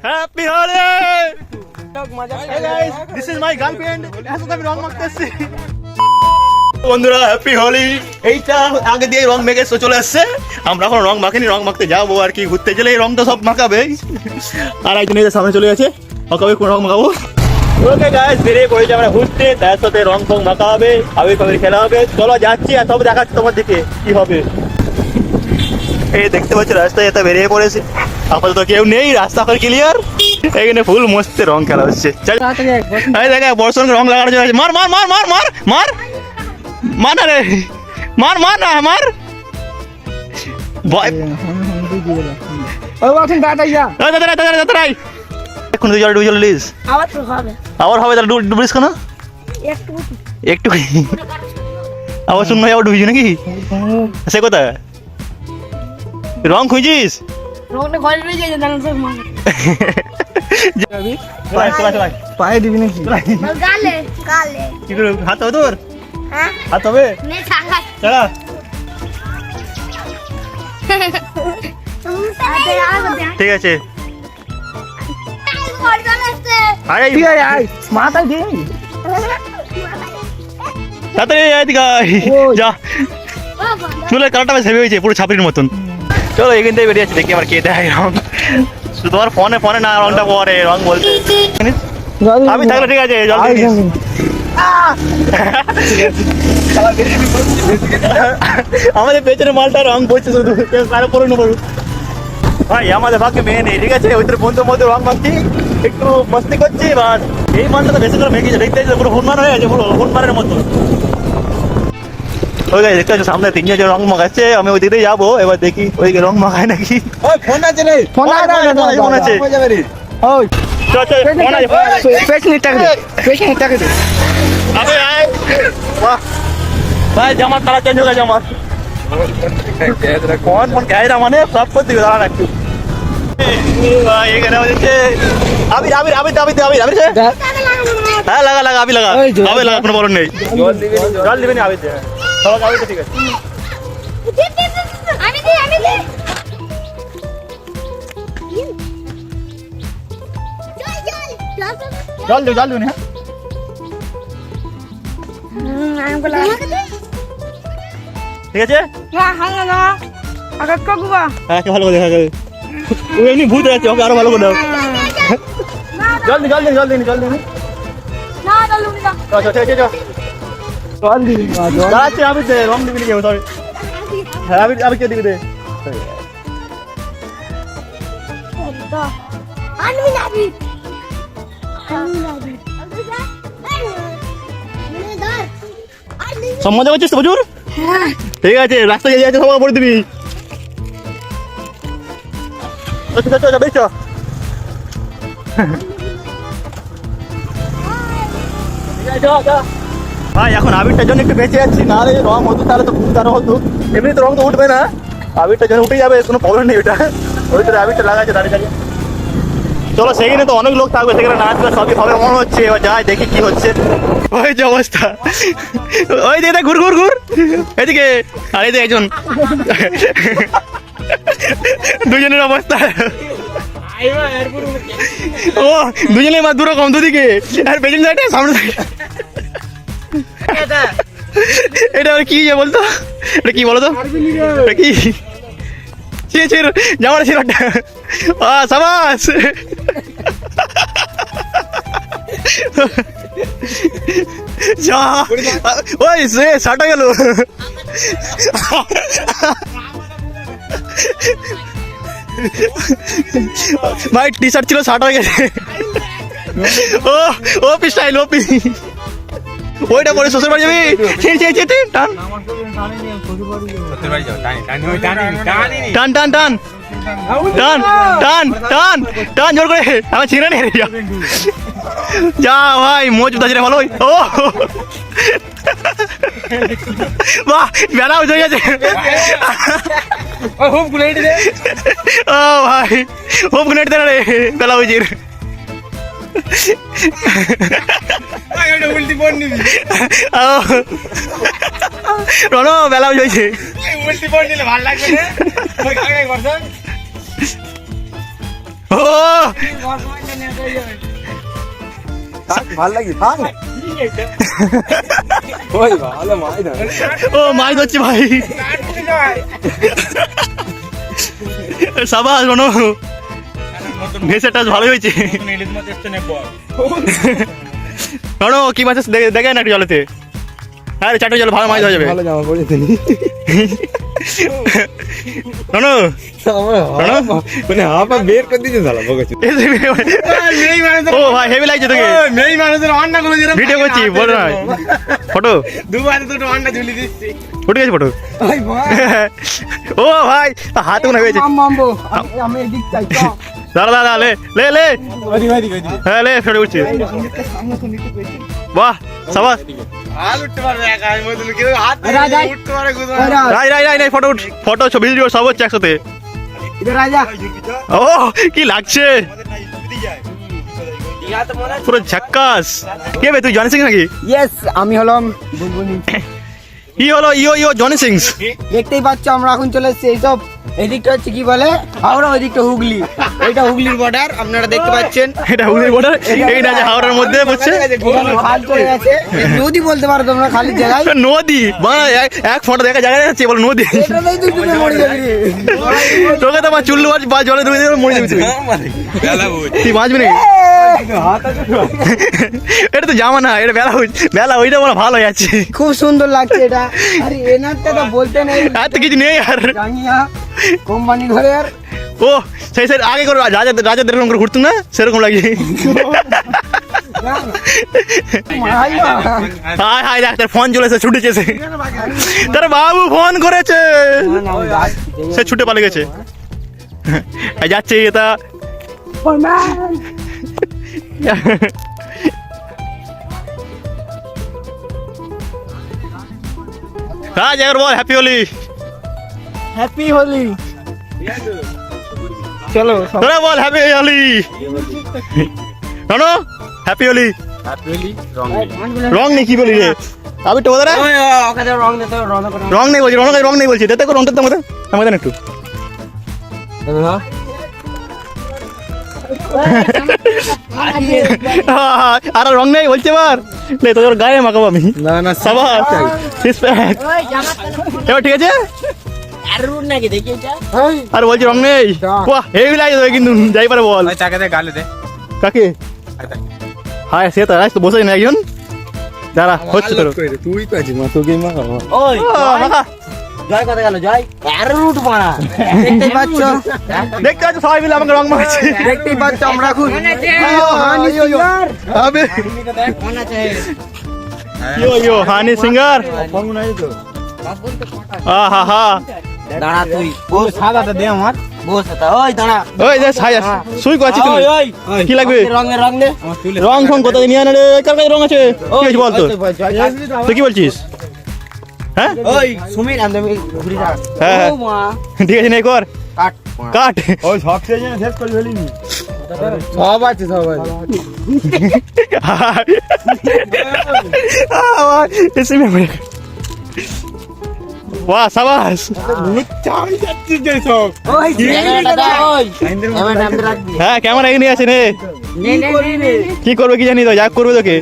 Happy Holi. Hey guys, this is my girlfriend. এখন আমি রং মাখতে এসেছি। বন্ধুরা হ্যাপি হোলি। এইটা আগে দিয়ে রং মেখে চলে আসছে, আমরা এখন রং মাখিনি, রং মাখতে যাবো আর কি। ঘুরতে গেলে এই রংটা সব মাখাবে। আর একজন এদের সামনে চলে গেছে, মাখাবে কোন রং মাখাবো। ওকে গাইস, বেরিয়ে পড়েছি আমরা ঘুরতে, তার সাথে রং ফং মাখা হবে, আবির ফাবির খেলা হবে। চলো যাচ্ছি, আর সব দেখাচ্ছি তোমার দিকে কি হবে। এই দেখতে পাচ্ছ রাস্তায় এটা বেরিয়ে পড়েছে, আপাতত কেউ নেই, রাস্তা এখন ক্লিয়ার। এখানে ফুল মস্ত রং খেলা হচ্ছে। এই দেখ বর্ষণ রং লাগানো চলে। মার মার মার মার মার মার মার না রে, মার মার না মার। এখন দুই জল লিস আবার হবে, তাহলে ডুবিস কেন? একটু আবার শুন আবার ডুবিস নাকি? সে কোথায় রং খুঁজিস? পায়ে দিবি নাকি? কি করে হাত হবে তোর? হাত হবে? চলা ঠিক আছে। আরে মাথায় দে তাড়াতাড়ি যা। চুলের কালারটা বেশ হেভি হয়েছে, পুরো ছাপড়ির মতন। চলো এখান থেকে বেরিয়ে যাচ্ছি, দেখি আমার কে দেয় রং। তোমার ফোনে ফোনে না রংটা পরে রং বলতে আমি থাকলে ঠিক আছে। জল আমাদের পেছনে মালটা রং পড়ছে শুধু, কারো পরে নেবো ভাই। আমাদের ভাগ্যে মেয়ে নেই, ঠিক আছে। ওইদের বন্ধুর মধ্যে রং মাখছি, একটু মস্তি করছি। এবার এই মালটা তো বেশি করে মেখেছে, দেখতে পুরো হনুমান হয়ে আছে, পুরো হনুমানের মতো। ওই গাছ দেখতে পাচ্ছ সামনে তিনজন রং মাখাচ্ছে, আমি ওই দিকে যাবো। এবার দেখি ওইদিকে রং মাখায় নাকি। ফোন আছে রে, ফোন আছে। ভাই জামার কালার চেঞ্জ হয়ে গেছে আমার। ফোন ফোন ক্যামেরা মানে সব করতে হবে, দাঁড়ান একটু। এখানে হচ্ছে আবির আবির আবির আবির আবির আবির হ্যাঁ লাগা লাগা আবির লাগা আবির লাগা, কোনো বড় নেই। জল দিবেনি আবির, সবাই আবির ঠিক আছে। জল দিও জল দিও না। ঠিক আছে হ্যাঁ, ভালো করে দেখা যাবে। ও এমনি ভূত আছে, ওকে আরো ভালো করে দাও। জলদি জলদি জলদি জলদি দাঁড়াচ্ছি আমি, রং দিবি নাকি? সরি হ্যাঁ আমি আমি কে দিবি দে। সব মজা করছিস তো প্রচুর? ঠিক আছে, রাস্তায় গিয়ে যাচ্ছে, সবাই পড়ে দিবি। ভাই এখন আবিরটার জন্য একটু বেঁচে যাচ্ছি, নাহলে রং হতো তাহলে তো খুব তারা হতো। এমনি তো রং তো উঠবে না, আবিরটার জন্য উঠে যাবে, কোনো প্রবলেম নেই। ওটা ওই তো আবিরটা লাগাচ্ছে দাঁড়িয়ে দাঁড়িয়ে। চলো সেখানে তো অনেক লোক থাকবে, সেখানে নাচবে সবই হবে মনে হচ্ছে। এবার যাই দেখি কি হচ্ছে। ওই যে অবস্থা, ওই দিকে ঘুর ঘুর ঘুর এদিকে, আর এই যে একজন দুজনের অবস্থা। ও দুজনে মা দুরকম, দুদিকে আর পেছন সাইডে সামনে সাইডে। এটা আর কি বলতো, এটা কি বলতো, এটা কি জামার ছিলটা? সাবাস। ওই সে সাটা গেল। ভাই টি শার্ট ছিল শার্ট হয়ে গেছে। ও ও পিস্টাইল ও পি, ওইটা পরে শ্বশুর বাড়ি যাবি। টান টান টান টান টান টান টান টান জোর করে, আমার ছিঁড়ে নেই যা ভাই। মজুদ আছে ভালো। ও বাহ, বেলা হয়ে গেছে। ও ভাই হোম গুনেট দে রে, বেলা হয়েছে। রনো বেলা হয়েছে। ও ভালো লাগি থাক ওই ভালো মাই ধর ও মাছ ধরছি ভাই সাবাস রনো ভেসের টাচ ভালো হয়েছে রনো কি মাছ আছে দেখে না একটু জলেতে আরে চারটে জল ভালো মাছ ধরা যাবে ভালো জামা পরেছি রনো রনো মানে হাফা বের করে দিয়েছে শালা বকেছে ও ভাই হেভি লাগছে তোকে মেই মানুষের অন্না গুলো যেরকম ভিডিও করছি বল না ফটো দুবার দুটো অন্না ঝুলি দিচ্ছি উঠে গেছে ফটো ওই ভাই ও ভাই হাত কোন হয়েছে মামবো আমি এদিক চাই তো দাঁড়া দাঁড়া লে লে লে ওদি ওদি ওদি হ্যাঁ লে ফটো উঠছি সামনে তো নিতে পেয়েছি বাহ সাবাস হাত উঠতে পারবে একা আমি বলতে কেউ হাত উঠতে পারে গুলো রাই রাই রাই ফটো উঠ ফটো ছবি ভিডিও সব হচ্ছে একসাথে इधर आजा ও কি লাগছে পুরো ঝাক্কাস কে বে তুই জনি সিং নাকি यस আমি হলাম বুলবুলি ই হলো ইও ইও জনি সিং দেখতেই পাচ্ছ আমরা এখন চলে এসেছি এইসব এদিকটা হচ্ছে কি বলে হাওড়া ওইদিকটা হুগলি এইটা হুগলির বর্ডার আপনারা দেখতে পাচ্ছেন এটা হুগলির বর্ডার এইটা যে হাওড়ার মধ্যে পড়ছে এখানে খাল চলে গেছে নদী বলতে পারো তোমরা খালি জায়গায় নদী বাহ এক ফটো দেখা জায়গা যাচ্ছে বল নদী এটাতেই তুই ডুবে মরে যাবি রে। তোকে তো আমার চুল্লু মাছ বা জলে ডুবে দিয়ে মরে যাবি তুই তুই বাঁচবি নাকি এটা তো জামা না এটা বেলা ওইটা বলা ভালো যাচ্ছে খুব সুন্দর লাগছে এটা আরে এনারটা তো বলতে নেই আর তো কিছু নেই আর জাঙ্গিয়া কোম্পানি ঘরে আর ও সেই সেই আগে করে রাজাদের এরকম করে ঘুরতো না সেরকম লাগে মাই হাই হাই ডাক্তার ফোন চলেছে ছুটেছে তার বাবু ফোন করেছে সে ছুটে পালিয়ে গেছে এই যাচ্ছে এটা রাজ এবার বল হ্যাপি হোলি হ্যাপি হোলি চলো তোরা বল হ্যাপি হোলি জানো হ্যাপি হোলি রং নেই কি বলি রে আমি তো বলরা ওখানে রং দিতে রং নেই বলছি রং নেই বলছি দেখো রংটা তো আমাদের একটু আর রং নেই বলছে এবার লে তোর গায়ে মাখাবো আমি না না সাবাস সিক্স প্যাক এবার ঠিক আছে আর বলছি রং নেই বাহ হেভি লাগে তোকে কিন্তু যাই পারে বল চাকে দে গালে দে কাকে হায় সে তো আজ তো বসে না একজন দাঁড়া হচ্ছে তোর তুই তো আছিস মা তোকে মা ওই মাখা জয় কথা গেল জয় আর রুট মারা দেখতেই পাচ্ছ দেখতে পাচ্ছ সবাই মিলে আমাকে রং মাখাচ্ছে দেখতেই পাচ্ছ আমরা খুব আবে ইয়ো হানি সিঙ্গার আহা হা দাঁড়া তুই ও সাদাটা দে আমার বস তা ওই দাঁড়া ওই যে ছাই সুই করছিস তুমি ওই কি লাগবে রং দে রং ফং কত নিয়ে আনে রে কার কাছে রং আছে কি আছে বল তো তুই কি বলছিস হ্যাঁ ওই সুমির আমি ঘুরি যা হ্যাঁ ও মা ঠিক আছে নে কর কাট কাট ওই সব শেষ করে ফেলিনি সব আছে সব আছে বাহ সাবাস চাই যাচ্ছিস যে সব ওই ওই এবার নাম রাখবি হ্যাঁ ক্যামেরা এগিয়ে আছে নে নে নে কি করবে কি জানি তো যা করবে তোকে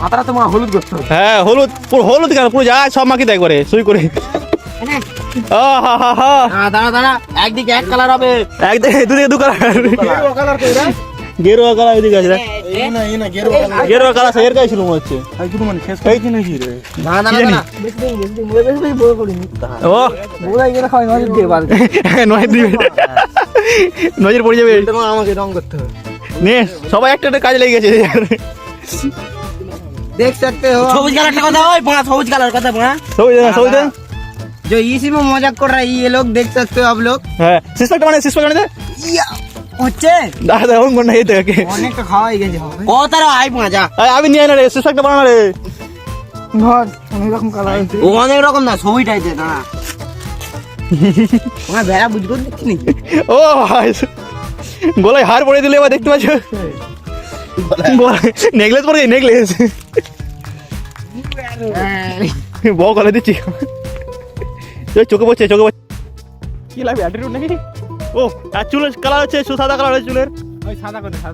মাথাটা তো মা হলুদ করতে হ্যাঁ হলুদ পুরো হলুদ কেন পুরো যা সব মাখি দেয় করে সুই করে দাঁড়া দাঁড়া একদিকে এক কালার হবে একদিকে দুদিকে দু কালার কালার কইরা গেরুয়া কালার এদিকে আছে এই না গেরো গেরুয়া কালার সের কাই ছিল মনে হচ্ছে এই দুটো মানে শেষ করে কি নাকি রে দাঁড়া দাঁড়া ও বুড়াই গেলে খাই নজর দিয়ে বাল নয় দিবে নজর পড়ে যাবে তোমার আমাকে রং করতে হবে নে সবাই একটা একটা কাজে লেগে গেছে देख सकते हो সবুজ কালারটা কথা ওই বড়া সবুজ কালার কথা বড়া সবুজ দেন जो इसी में मजाक कर रहा है ये लोग देख सकते हो आप लोग হ্যাঁ সিস্টেমটা মানে দে হচ্ছে দাদা ওন কোন নাই তো কে অনেকটা খাওয়াই গেছে কত আর আই মজা আমি নিয়ে না রে সিস্টেমটা বানা রে ধর অনেক রকম কালার আছে ও অনেক রকম না ছবিটাই দে দাঁড়া তোমার বেড়া বুঝ করে দিচ্ছি নাকি ও ভাই গলায় হার পরে দিলে এবার দেখতে পাচ্ছ নেকলেস পরে নেকলেস বউ গলা দিচ্ছি চোখে পড়ছে কি লাগবে অ্যাটিটিউড নাকি ও আর চুলের কালার হচ্ছে সাদা কালার হয়েছে চুলের,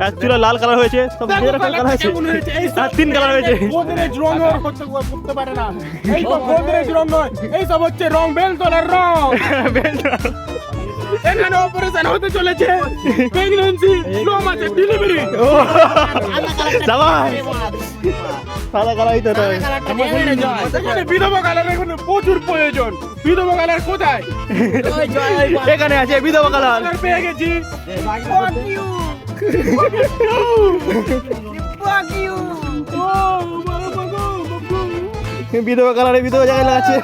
আর চুলের লাল কালার হয়েছে, সব কালার হয়েছে, আর 3 কালার হয়েছে। গোদরেজ রং আর করতে পারে না, এই তো গোদরেজ রং নয়, এই সব হচ্ছে রং বেলতলার রং। এখানে অপারেশন হতে চলেছে, প্রেগন্যান্সি 9 মাসের ডেলিভারি। সাদা কালার হইতে হবে। এখানে বিধবা কালার এখানে প্রচুর প্রয়োজন। বিধবা কালার কোথায়? এখানে আছে বিধবা কালার। কালার পেয়ে গেছি। বিধবা কালারে বিধবা জায়গায় লাগাচ্ছে।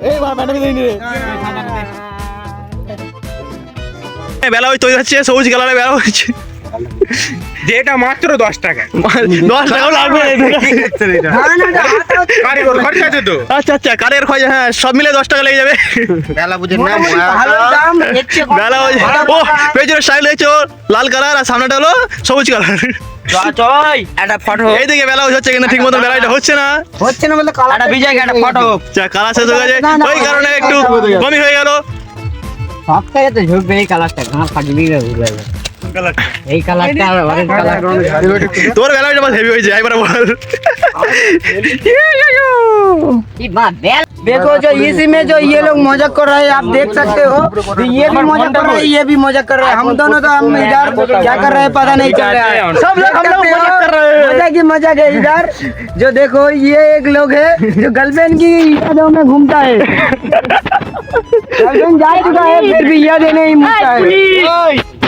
এই মা ব্যাটা বিধবা নি রে। বেলা ওই তৈরি হচ্ছে, সবুজ কালারে বেলা হচ্ছে, যেটা মাত্র 10 টাকা। 10 টাকাও লাগবে। কারিগর খরচা আছে তো। আচ্ছা আচ্ছা, কারের খরচা, হ্যাঁ সব মিলে 10 টাকা লেগে যাবে। বেলা বুঝেন না ভালো দাম, এর চেয়ে কম বেলা ওই ও পেছনের স্টাইল হচ্ছে লাল কালার, আর সামনেটা হলো সবুজ কালার। চল একটা ফটো এইদিকে বেলা হচ্ছে কিন্তু ঠিক মতো বেলাটা হচ্ছে না। হচ্ছে না বলতে কালার একটা বিজয় একটা ফটো আচ্ছা, কালার শেষ হয়ে গেছে, ওই কারণে একটু কমই হয়ে গেল। সব থেকে তো ঝুঁকবে এই কালারটা, ঘাস ফাটবি ঘুরবে এই কালারটা অরেঞ্জ কালার। তোর বেলাটা হেভি হয়েছে, একবার বল। देखो जो इसी में जो ये लोग मजाक कर रहे हैं, आप देख सकते हो, तो ये भी मजाक कर रहे हैं, ये भी मजाक कर रहे हैं। हम दोनों तो हम इधर क्या कर रहे हैं पता नहीं चल रहा है। सब लोग हम लोग मजाक कर रहे हैं, मजाक ही मजाक है इधर। जो देखो ये एक लोग है जो गर्लफ्रेंड की यादों में घूमता है, गर्लफ्रेंड जा चुका है फिर भी यादें नहीं मिलता है।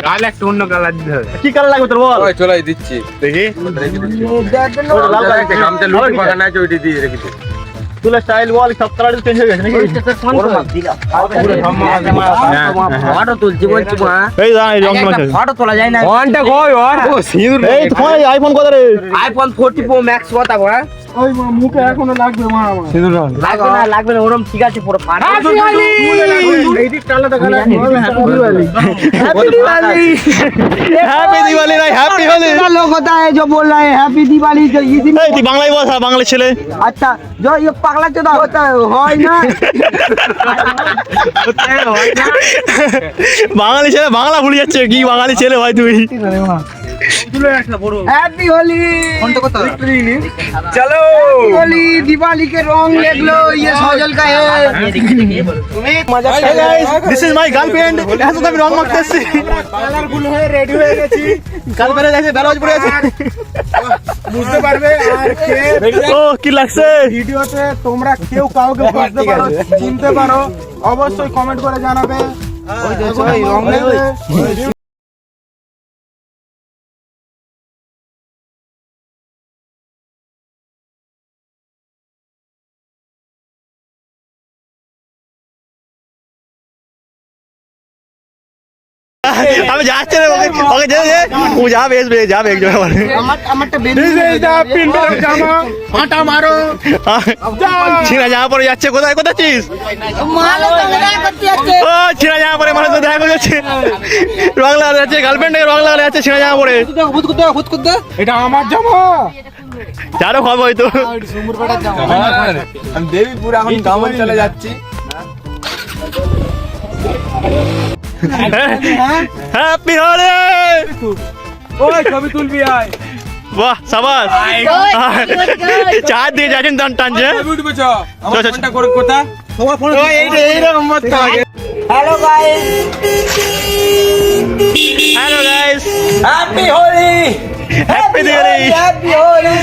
কাল একটা অন্য কালার দিতে হবে। কি কালার লাগবে তোর বল? ওই চলাই দিচ্ছি দেখি লাল কালার একটা গামছা লুটি পাকানো আছে, ওইটি দিয়ে রেখেছি। তুলা স্টাইল বল, সব কালার চেঞ্জ হয়ে গেছে নাকি? ফটো তুলছি বলছি মা, এই দা এই রং মাছ ফটো তোলা যায় না। ওয়ানটা কই ওর? ও সিঁদুর। এই তো কই আইফোন কত রে? আইফোন 40 প্রো ম্যাক্স কথা বল। ওই মুখে এখনো লাগবে মা আমার। লাগবে না ওরম ঠিক আছে পুরো ফাটা। এই দিক টালাটা colour happy Diwali. Happy Diwali না, হ্যাপি হোলি। दूसरा लोग होता है जो बोल रहे हैं हैप्पी दिवाली, जो इसी में এই তুই বাংলায় বল, হ্যাঁ বাংলা ছেলে। अच्छा जो ये पगला चौदह होता है ना, বাঙালি ছেলে বাংলা ভুলে যাচ্ছে, কি বাঙালি ছেলে ভাই তুই। हैप्पी होली। চলো होली दिवाली के रंग देख लो, ये सजल का है। Hey guys, this is my girlfriend. এখন তো আমি রং মাখতে এসেছি। কালার গুলো হয়ে রেডি হয়ে গেছি, গার্লফ্রেন্ড আছে, বেলাজ পড়ে আছে। বুঝতে পারবে। আর কে ও কি লাগছে? ভিডিওতে তোমরা কেউ কাউকে বুঝতে পারো, চিনতে পারো, অবশ্যই কমেন্ট করে জানাবে। ওই দেখো এই রং নেবে। আমি যাচ্ছি রে, ওকে যেতে দে, ও যাবে আসবে, যাবে একজন আমার। আমারটা This is the প্রিন্টার জামা, আটা মারো। ছিঁড়া জামা পরে যাচ্ছে, কোথায় কোথায় আছিস? মালো তো মনে করতে আছে। ও ছিঁড়া জামা পরে মানুষ তো দেখা করে যাচ্ছে, রং লাগা যাচ্ছে, গার্লফ্রেন্ড রং লাগা যাচ্ছে ছিঁড়া জামা পরে। খুদ খুদ দে। এটা আমার জামা। যারও খাবো হয়তো। আমি দেবীপুর এখন গামন চলে যাচ্ছি। হ্যাপি হোলি। ওই ছবি তুলবি আয়। বাহ সাবাস, চার দিয়ে যাচ্ছেন টান টানছে। উঠবে চ। আমার চ, চ, চ। ফোনটা করে কোথা? তোমার ফোন এইরকম মত থাকে। Hello guys, hello guys, happy Holi, happy Diwali. Happy Holi.